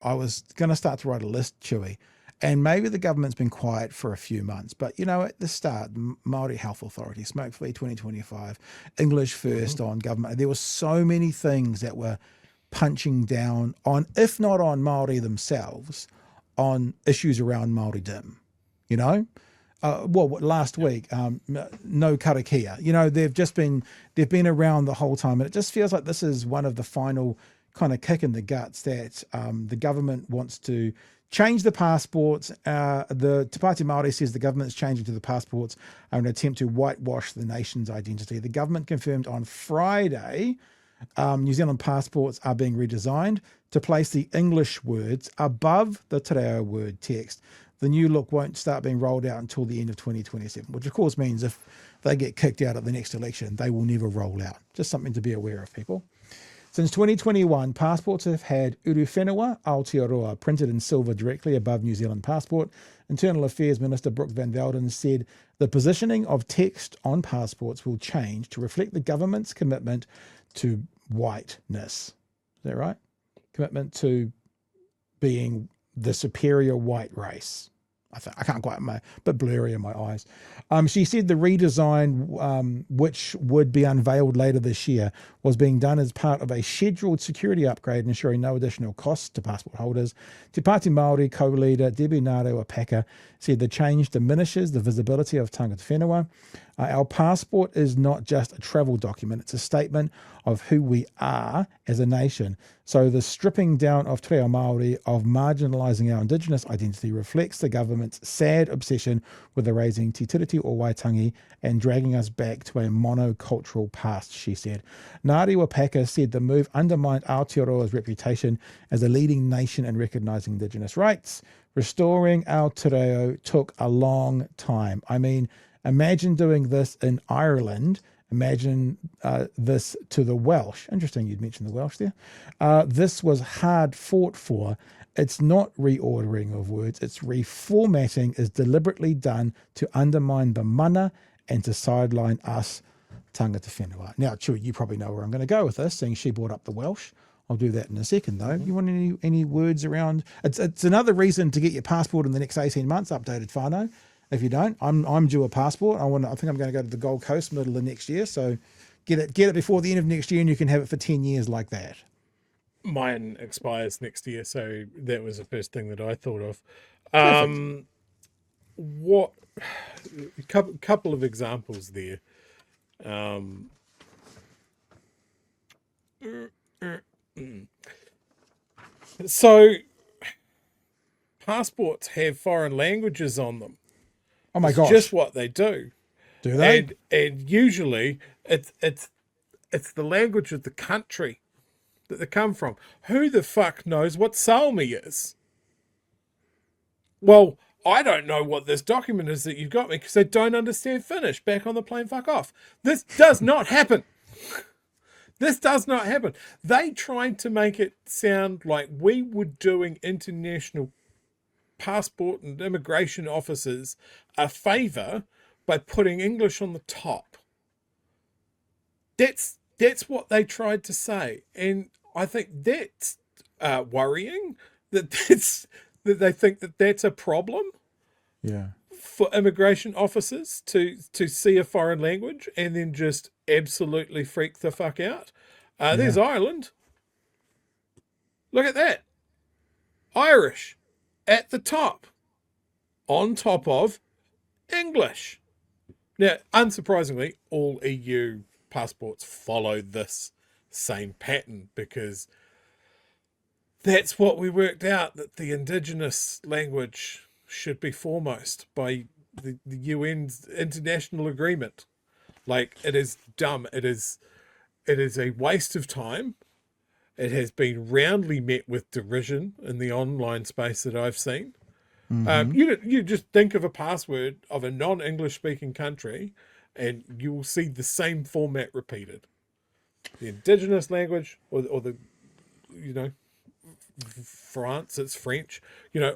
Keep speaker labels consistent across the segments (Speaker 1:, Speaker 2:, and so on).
Speaker 1: I was going to start to write a list, Chewie, and maybe the government's been quiet for a few months, but at the start, Māori Health Authority, Smoke Free 2025, English
Speaker 2: Mm-hmm.
Speaker 1: First on government, there were so many things that were punching down on, if not on Māori themselves, on issues around Māori Dim, you know? Last
Speaker 2: Yep.
Speaker 1: week, no karakia. They've been around the whole time, and it just feels like this is one of the final kind of kick in the guts that the government wants to change the passports. The Te Pāti Māori says the government's changing to the passports are an attempt to whitewash the nation's identity. The government confirmed on Friday New Zealand passports are being redesigned to place the English words above the te reo word text. The new look won't start being rolled out until the end of 2027, which of course means if they get kicked out at the next election, they will never roll out. Just something to be aware of, people. Since 2021, passports have had Uru Whenua Aotearoa printed in silver directly above New Zealand passport. Internal Affairs Minister Brooke Van Velden said the positioning of text on passports will change to reflect the government's commitment to whiteness. Is that right? Commitment to being the superior white race. I can't quite, a bit blurry in my eyes. She said the redesign, which would be unveiled later this year, was being done as part of a scheduled security upgrade, ensuring no additional costs to passport holders. Te Pāti Māori co-leader Debbie Ngarewa-Packer said the change diminishes the visibility of tangata whenua. Our passport is not just a travel document, it's a statement of who we are as a nation. So the stripping down of te reo Māori, of marginalising our indigenous identity, reflects the government's sad obsession with erasing te tiriti o Waitangi and dragging us back to a monocultural past, she said. Ngarewa-Packer said the move undermined Aotearoa's reputation as a leading nation in recognising indigenous rights. Restoring our te reo took a long time. I mean, imagine doing this in Ireland. Imagine this to the Welsh. Interesting you'd mentioned the Welsh there. This was hard fought for. It's not reordering of words. It's reformatting is deliberately done to undermine the mana and to sideline us tangata whenua. Now, Chewie, you probably know where I'm going to go with this, seeing she brought up the Welsh. I'll do that in a second, though.
Speaker 2: Mm-hmm.
Speaker 1: You want any words around? It's another reason to get your passport in the next 18 months updated, whānau. If you don't, I'm due a passport. I think I'm going to go to the Gold Coast middle of next year. So get it before the end of next year, and you can have it for 10 years like that.
Speaker 2: Mine expires next year, so that was the first thing that I thought of.
Speaker 1: Perfect.
Speaker 2: What? Couple of examples there. So passports have foreign languages on them.
Speaker 1: Oh my
Speaker 2: It's
Speaker 1: gosh.
Speaker 2: just what they do.
Speaker 1: Do they?
Speaker 2: And usually it's the language of the country that they come from. Who the fuck knows what Salmi is? Well, I don't know what this document is that you've got me because I don't understand Finnish. Back on the plane, fuck off. This does not happen. This does not happen. They tried to make it sound like we were doing international passport and immigration officers a favour by putting English on the top. That's what they tried to say, and I think that's worrying. That they think that that's a problem.
Speaker 1: Yeah.
Speaker 2: For immigration officers to see a foreign language and then just absolutely freak the fuck out. There's Ireland. Look at that. Irish at the top, on top of English. Now, unsurprisingly, all EU passports follow this same pattern because that's what we worked out, that the indigenous language should be foremost by the UN's international agreement. Like, it is dumb. It is a waste of time. It has been roundly met with derision in the online space that I've seen.
Speaker 1: Mm-hmm.
Speaker 2: You just think of a password of a non-English speaking country and you will see the same format repeated. The indigenous language or the, France, it's French,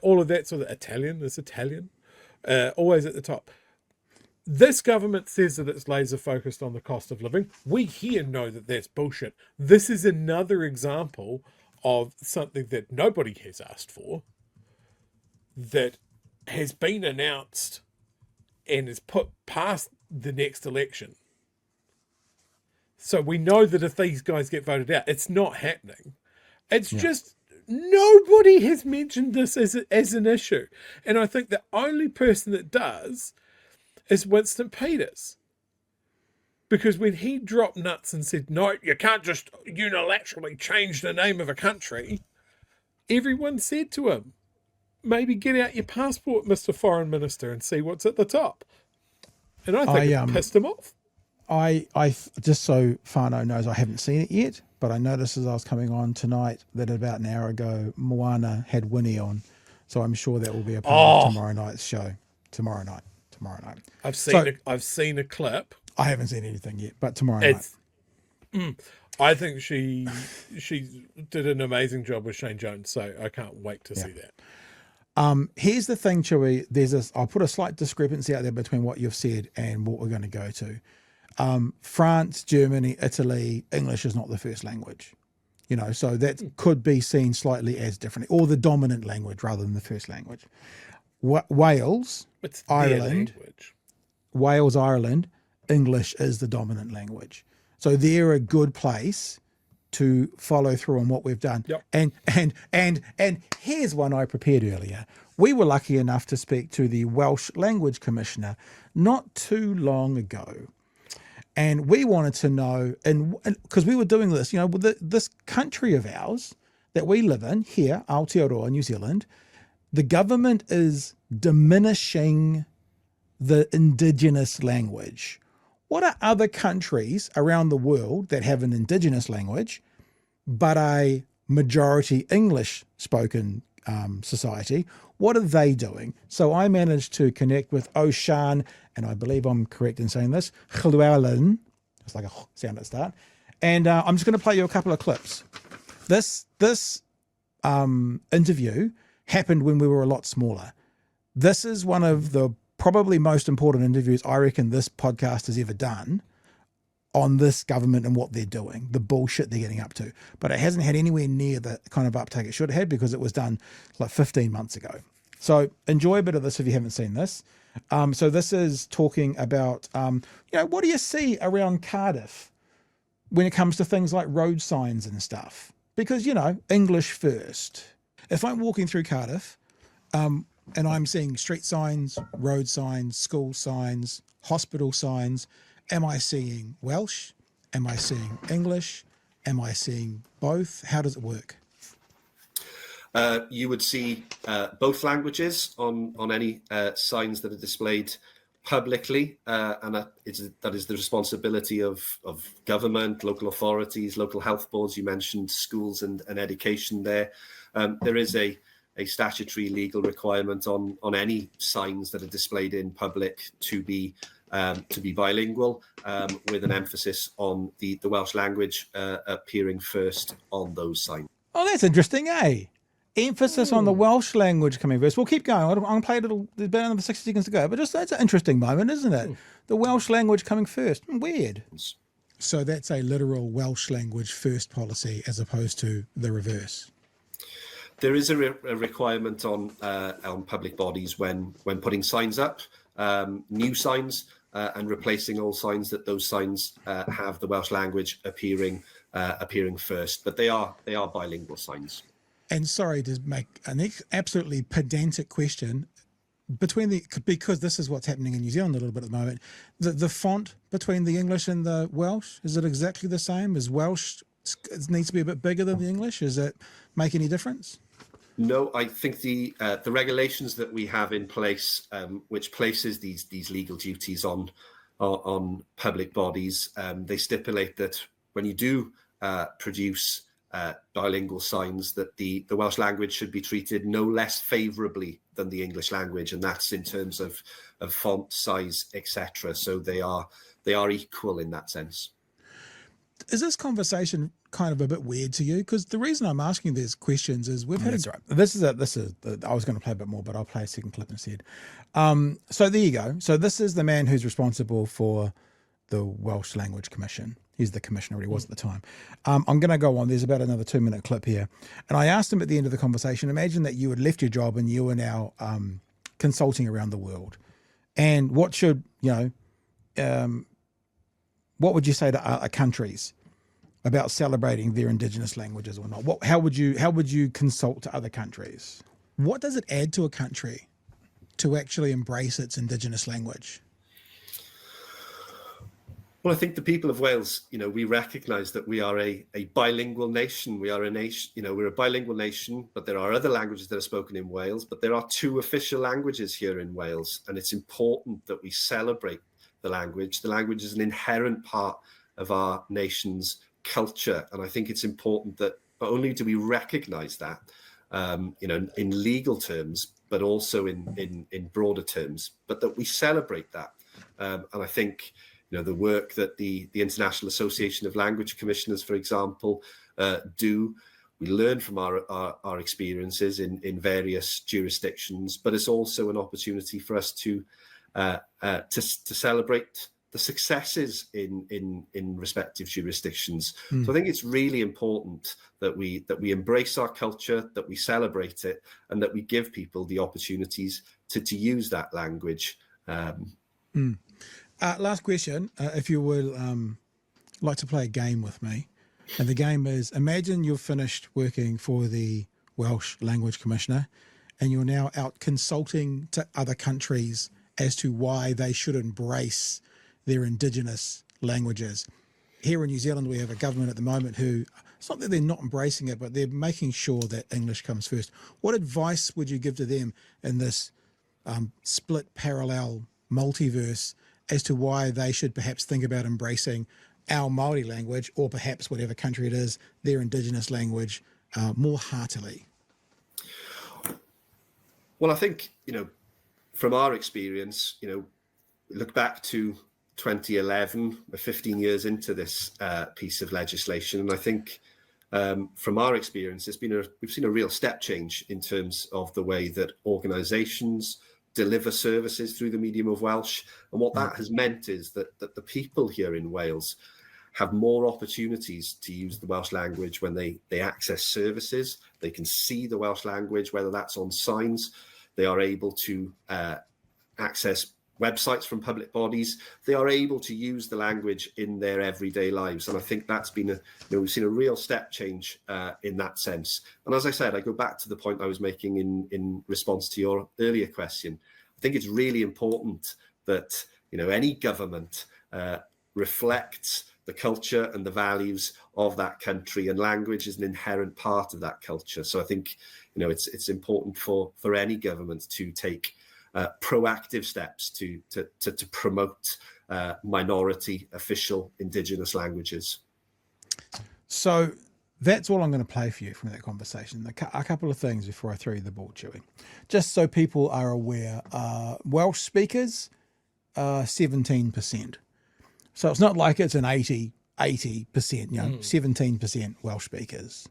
Speaker 2: all of that sort of Italian is Italian, always at the top. This government says that it's laser focused on the cost of living. We here know that that's bullshit. This is another example of something that nobody has asked for, that has been announced and is put past the next election. So we know that if these guys get voted out, it's not happening. It's just nobody has mentioned this as an issue. And I think the only person that does is Winston Peters. Because when he dropped nuts and said, no, you can't just unilaterally change the name of a country, everyone said to him, maybe get out your passport, Mr. Foreign Minister, and see what's at the top. And I think it pissed him off.
Speaker 1: I just so Whānau knows, I haven't seen it yet, but I noticed as I was coming on tonight that about an hour ago, Moana had Winnie on. So I'm sure that will be a part of tomorrow night's show. Tomorrow night.
Speaker 2: I've seen a clip.
Speaker 1: I haven't seen anything yet, but tomorrow night.
Speaker 2: I think she did an amazing job with Shane Jones, so I can't wait to see that.
Speaker 1: Here's the thing, Chewie. I'll put a slight discrepancy out there between what you've said and what we're going to go to. France, Germany, Italy, English is not the first language. So that could be seen slightly as different, or the dominant language rather than the first language. Wales, Ireland, English is the dominant language. So they're a good place to follow through on what we've done.
Speaker 2: Yep.
Speaker 1: And here's one I prepared earlier. We were lucky enough to speak to the Welsh Language Commissioner not too long ago. And we wanted to know, and because we were doing this, this country of ours that we live in here, Aotearoa, New Zealand, the government is diminishing the indigenous language. What are other countries around the world that have an indigenous language, but a majority English spoken society? What are they doing? So I managed to connect with O'Shan, and I believe I'm correct in saying this, Llewellyn. It's like a sound at the start. And I'm just going to play you a couple of clips. This interview happened when we were a lot smaller. This is one of the probably most important interviews I reckon this podcast has ever done on this government and what they're doing, the bullshit they're getting up to. But it hasn't had anywhere near the kind of uptake it should have had because it was done like 15 months ago. So enjoy a bit of this if you haven't seen this. So this is talking about, what do you see around Cardiff when it comes to things like road signs and stuff? Because, English first. If I'm walking through Cardiff and I'm seeing street signs, road signs, school signs, hospital signs, am I seeing Welsh? Am I seeing English? Am I seeing both? How does it work?
Speaker 3: You would see both languages on any signs that are displayed publicly, and that is the responsibility of government, local authorities, local health boards. You mentioned schools and education there. There is a statutory legal requirement on any signs that are displayed in public to be bilingual, with an emphasis on the Welsh language appearing first on those signs.
Speaker 1: Oh, that's interesting, eh? Emphasis on the Welsh language coming first. We'll keep going. I'm going to play a little, there's about another 60 seconds to go, but that's an interesting moment, isn't it? The Welsh language coming first. Weird. So that's a literal Welsh language first policy as opposed to the reverse.
Speaker 3: There is a requirement on public bodies when putting signs up, new signs, and replacing all signs, that those signs have the Welsh language appearing first. But they are bilingual signs.
Speaker 1: And sorry to make an absolutely pedantic question, because this is what's happening in New Zealand a little bit at the moment, the font between the English and the Welsh, is it exactly the same? Is Welsh, it needs to be a bit bigger than the English? Does it make any difference?
Speaker 3: No, I think the regulations that we have in place, which places these legal duties on public bodies, they stipulate that when you do produce bilingual signs, that the Welsh language should be treated no less favourably than the English language, and that's in terms of font size, etc. So they are equal in that sense.
Speaker 1: Is this conversation kind of a bit weird to you? Because the reason I'm asking these questions is we've had. That's right. This is. I was going to play a bit more, but I'll play a second clip instead. So there you go. So this is the man who's responsible for the Welsh Language Commission. He's the commissioner, he was at the time. I'm going to go on. There's about another 2-minute clip here. And I asked him at the end of the conversation, imagine that you had left your job and you are now consulting around the world. And what should, what would you say to other countries about celebrating their indigenous languages or not? How would you consult to other countries? What does it add to a country to actually embrace its indigenous language?
Speaker 3: Well, I think the people of Wales, we recognise that we are a bilingual nation. We are a nation, we're a bilingual nation, but there are other languages that are spoken in Wales, but there are 2 official languages here in Wales, and it's important that we celebrate the language. The language is an inherent part of our nation's culture, and I think it's important that not only do we recognise that, in legal terms, but also in broader terms, but that we celebrate that. And I think the work that the International Association of Language Commissioners, for example, do. We learn from our experiences in various jurisdictions, but it's also an opportunity for us to celebrate the successes in respective jurisdictions. So I think it's really important that we embrace our culture, that we celebrate it, and that we give people the opportunities to use that language.
Speaker 1: Last question, if you would like to play a game with me. And the game is, imagine you've finished working for the Welsh Language Commissioner and you're now out consulting to other countries as to why they should embrace their indigenous languages. Here in New Zealand, we have a government at the moment who, it's not that they're not embracing it, but they're making sure that English comes first. What advice would you give to them in this split parallel multiverse as to why they should perhaps think about embracing our Māori language, or perhaps whatever country it is, their indigenous language, more heartily?
Speaker 3: Well, I think, from our experience, look back to 2011, we're 15 years into this piece of legislation. And I think from our experience, we've seen a real step change in terms of the way that organisations deliver services through the medium of Welsh. And what that has meant is that the people here in Wales have more opportunities to use the Welsh language when they access services. They can see the Welsh language, whether that's on signs. They are able to access websites from public bodies. They are able to use the language in their everyday lives. And I think that's been we've seen a real step change in that sense. And as I said, I go back to the point I was making in response to your earlier question. I think it's really important that, any government reflects the culture and the values of that country, and language is an inherent part of that culture. So I think, it's important for any government to take proactive steps to promote minority official indigenous languages.
Speaker 1: So that's all I'm going to play for you from that conversation. A couple of things before I throw you the ball, Chewie. Just so people are aware, Welsh speakers are 17%. So it's not like it's an 80%, 17% Welsh speakers,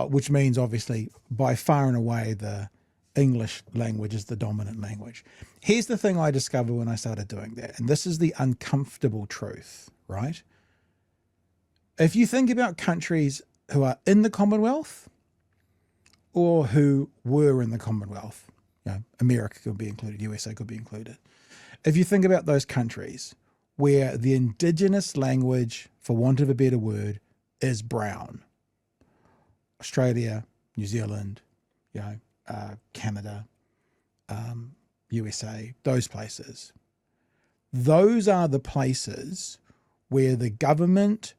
Speaker 1: which means obviously by far and away the English language is the dominant language. Here's the thing I discovered when I started doing that, and this is the uncomfortable truth, right? If you think about countries who are in the Commonwealth or who were in the Commonwealth, America could be included, USA could be included. If you think about those countries where the indigenous language, for want of a better word, is brown, Australia, New Zealand, Canada, USA, those places. Those are the places where the government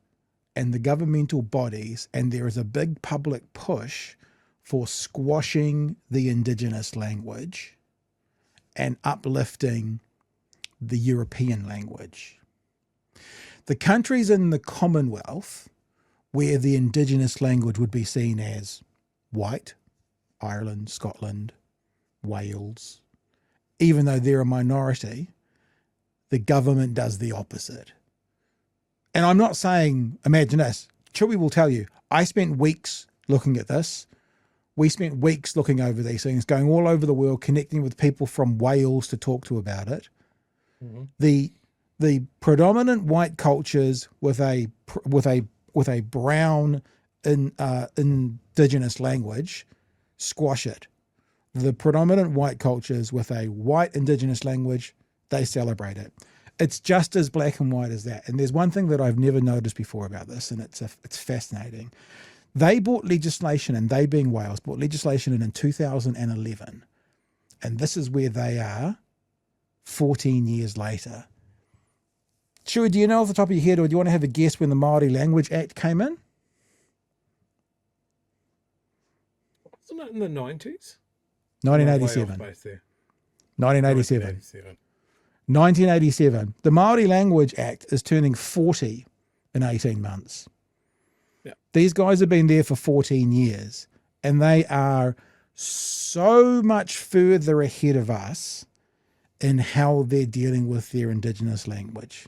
Speaker 1: and the governmental bodies, and there is a big public push for squashing the indigenous language and uplifting the European language. The countries in the Commonwealth where the indigenous language would be seen as white, Ireland, Scotland, Wales, even though they're a minority, the government does the opposite. And I'm not saying, imagine this, Chewie will tell you, I spent weeks looking at this. We spent weeks looking over these things, going all over the world, connecting with people from Wales to talk to about it. Mm-hmm. The the predominant white cultures with a brown indigenous language squash it. The predominant white cultures with a white indigenous language, they celebrate it. It's just as black and white as that. And there's one thing that I've never noticed before about this, and it's fascinating. They brought legislation, and they being Wales, brought legislation in 2011. And this is where they are 14 years later. Chewie, do you know off the top of your head, or do you want to have a guess when the Māori Language Act came in?
Speaker 2: Wasn't it in the 90s?
Speaker 1: 1987. 1987.
Speaker 2: 1987.
Speaker 1: 1987. The Māori Language Act is turning 40 in 18 months.
Speaker 2: Yeah.
Speaker 1: These guys have been there for 14 years, and they are so much further ahead of us in how they're dealing with their indigenous language.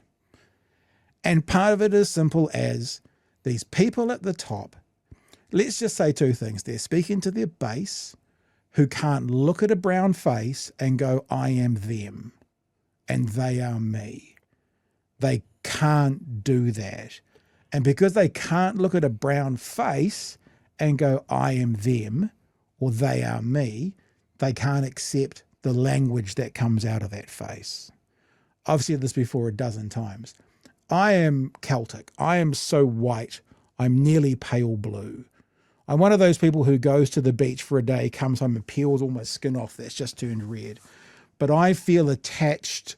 Speaker 1: And part of it is simple as these people at the top, let's just say two things. They're speaking to their base who can't look at a brown face and go, I am them and they are me. They can't do that. And because they can't look at a brown face and go, I am them or they are me, they can't accept the language that comes out of that face. I've said this before a dozen times. I am Celtic. I am so white. I'm nearly pale blue. I'm one of those people who goes to the beach for a day, comes home and peels all my skin off that's just turned red. But I feel attached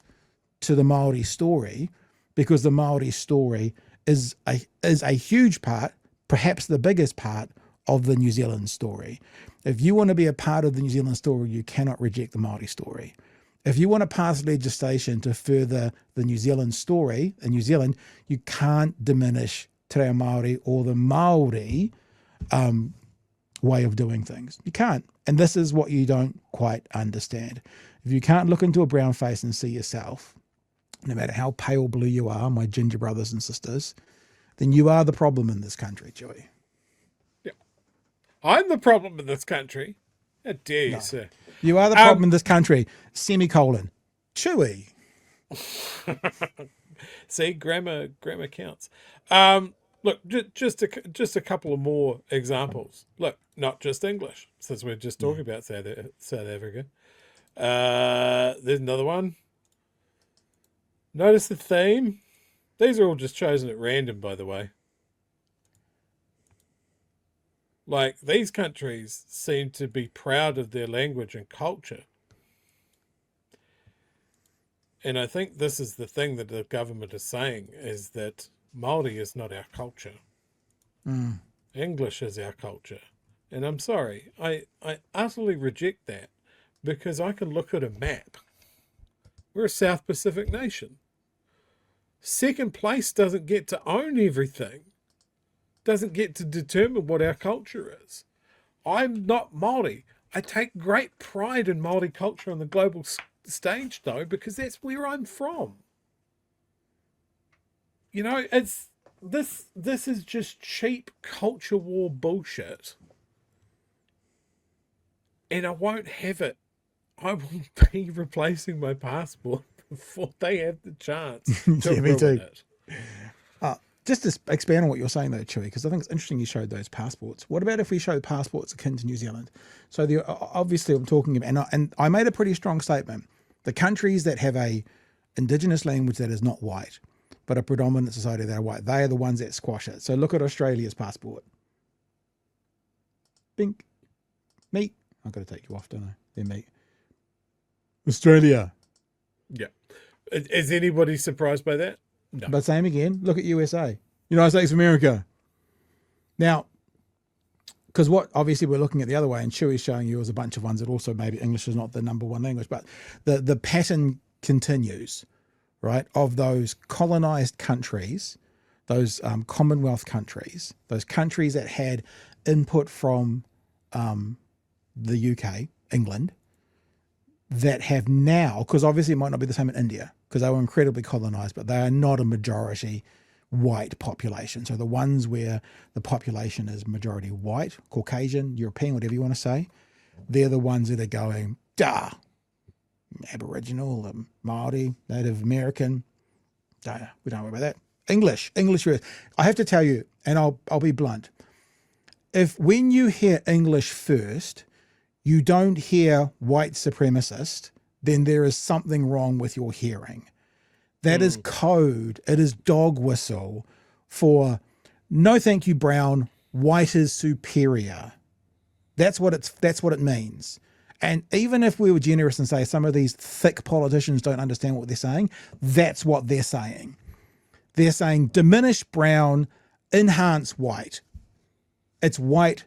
Speaker 1: to the Māori story because the Māori story is a huge part, perhaps the biggest part of the New Zealand story. If you want to be a part of the New Zealand story, you cannot reject the Māori story. If you want to pass legislation to further the New Zealand story in New Zealand, you can't diminish Te Reo Māori or the Māori way of doing things. You can't. And this is what you don't quite understand. If you can't look into a brown face and see yourself, no matter how pale blue you are, my ginger brothers and sisters, then you are the problem in this country, Chewie.
Speaker 2: Yeah. I'm the problem in this country. How dare you, sir?
Speaker 1: You are the problem in this country, semicolon. Chewie.
Speaker 2: See, grammar counts. Look, just a couple of more examples. Look, not just English, since we're just talking about South Africa. There's another one. Notice the theme. These are all just chosen at random, by the way. Like, these countries seem to be proud of their language and culture. And I think this is the thing that the government is saying, is that Māori is not our culture. English is our culture. And I'm sorry, I utterly reject that, because I can look at a map. We're a South Pacific nation. Second place doesn't get to own everything. Doesn't get to determine what our culture is. I'm not Māori. I take great pride in Māori culture on the global stage, though, because that's where I'm from. You know, it's this is just cheap culture war bullshit. And I won't have it. I will be replacing my passport before they have the chance to
Speaker 1: Yeah, me
Speaker 2: ruin
Speaker 1: too.
Speaker 2: it.
Speaker 1: Just to expand on what you're saying, though, Chewie, because I think it's interesting you showed those passports. What about if we showed passports akin to New Zealand? So obviously I'm talking about, and I made a pretty strong statement. The countries that have a indigenous language that is not white, but a predominant society that are white, they are the ones that squash it. So look at Australia's passport. Bink. Meet. I've got to take you off, don't I? Then meet. Australia.
Speaker 2: Yeah. Is anybody surprised by that? No.
Speaker 1: But same again, look at USA, United States of America. Now, because what obviously we're looking at the other way, and Chewie's showing you is a bunch of ones that also maybe English is not the number one language, but the pattern continues, right, of those colonized countries, those Commonwealth countries, those countries that had input from the UK, England, that have now, because obviously it might not be the same in India, because they were incredibly colonized, but they are not a majority white population. So the ones where the population is majority white, Caucasian, European, whatever you want to say, they're the ones that are going, Aboriginal, Māori, Native American, We don't worry about that. English. I have to tell you, and I'll be blunt. If when you hear English first, you don't hear white supremacist, then there is something wrong with your hearing. That is code. It is dog whistle for no thank you, brown. White is superior. That's what it means. And even if we were generous and say some of these thick politicians don't understand what they're saying, that's what they're saying. They're saying diminish brown, enhance white. It's white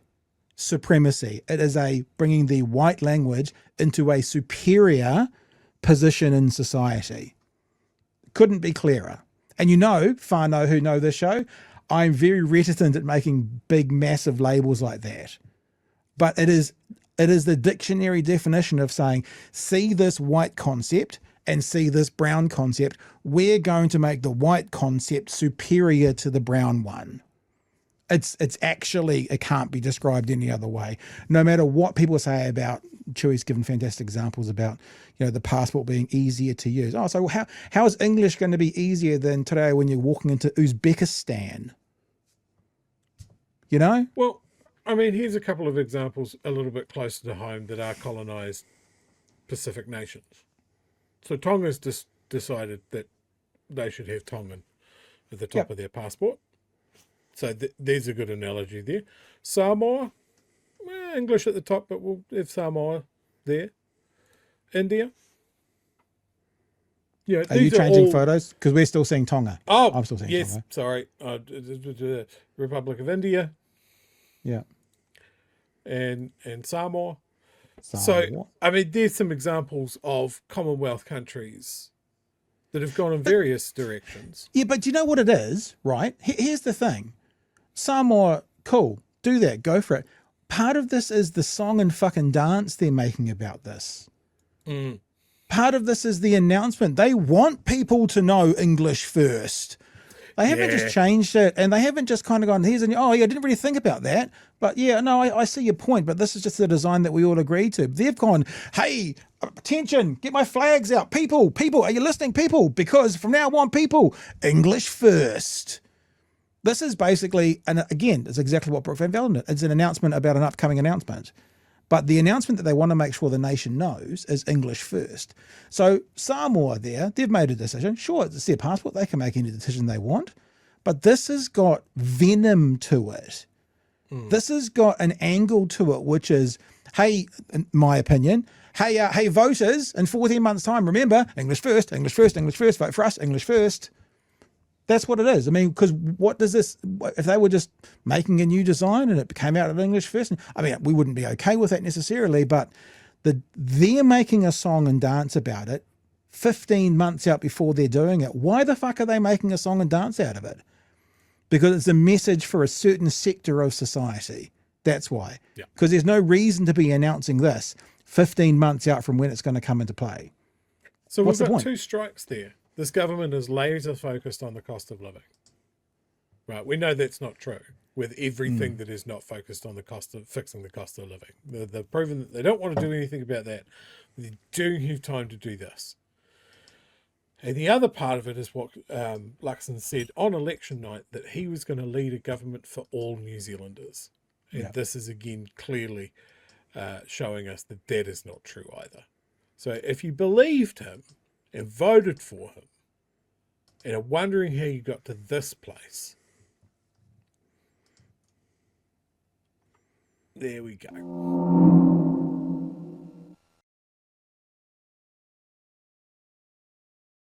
Speaker 1: supremacy. It is bringing the white language into a superior position in society. Couldn't be clearer. And whānau who know this show, I'm very reticent at making big, massive labels like that. But it is the dictionary definition of saying, see this white concept and see this brown concept. We're going to make the white concept superior to the brown one. It's actually, it can't be described any other way. No matter what people say about, Chewie's given fantastic examples about, the passport being easier to use. Oh, so how is English going to be easier than today when you're walking into Uzbekistan?
Speaker 2: Well, I mean, here's a couple of examples a little bit closer to home that are colonized Pacific nations. So Tonga's just decided that they should have Tongan at the top of their passport. So there's a good analogy there. Samoa, English at the top, but we'll have Samoa there. India.
Speaker 1: Are you changing photos? Because we're still seeing Tonga.
Speaker 2: Oh,
Speaker 1: I'm still seeing
Speaker 2: yes,
Speaker 1: Tonga.
Speaker 2: sorry. Republic of India.
Speaker 1: Yeah.
Speaker 2: And Samoa. So, I mean, there's some examples of Commonwealth countries that have gone in various directions.
Speaker 1: Yeah, but do you know what it is, right? Here's the thing. Samoa, cool. Do that. Go for it. Part of this is the song and fucking dance they're making about this. Part of this is the announcement. They want people to know English first. They haven't just changed it, and they haven't just kind of gone, I didn't really think about that. But I see your point, but this is just the design that we all agreed to. They've gone, hey, attention, get my flags out. People, are you listening, people? Because from now on, people, English first. This is basically, and again, it's exactly what Brooke Van Velden did. It's an announcement about an upcoming announcement. But the announcement that they want to make sure the nation knows is English first. So Samoa they've made a decision. Sure, it's their passport. They can make any decision they want. But this has got venom to it. This has got an angle to it, which is, hey, in my opinion, hey, voters, in 14 months' time, remember, English first, vote for us, English first. That's what it is. I mean, because what does this, if they were just making a new design and it came out of English first, I mean, we wouldn't be okay with that necessarily, but they're making a song and dance about it 15 months out before they're doing it. Why the fuck are they making a song and dance out of it? Because it's a message for a certain sector of society. That's why. Because there's no reason to be announcing this 15 months out from when it's going to come into play.
Speaker 2: So we've got two strikes there. This government is laser focused on the cost of living. Right, we know that's not true with everything that is not focused on the cost of fixing the cost of living. They've proven that they don't want to do anything about that. They do have time to do this. And the other part of it is what Luxon said on election night, that he was going to lead a government for all New Zealanders. And this is again clearly showing us that that is not true either. So if you believed him and voted for him and are wondering how you got to this place, there we go.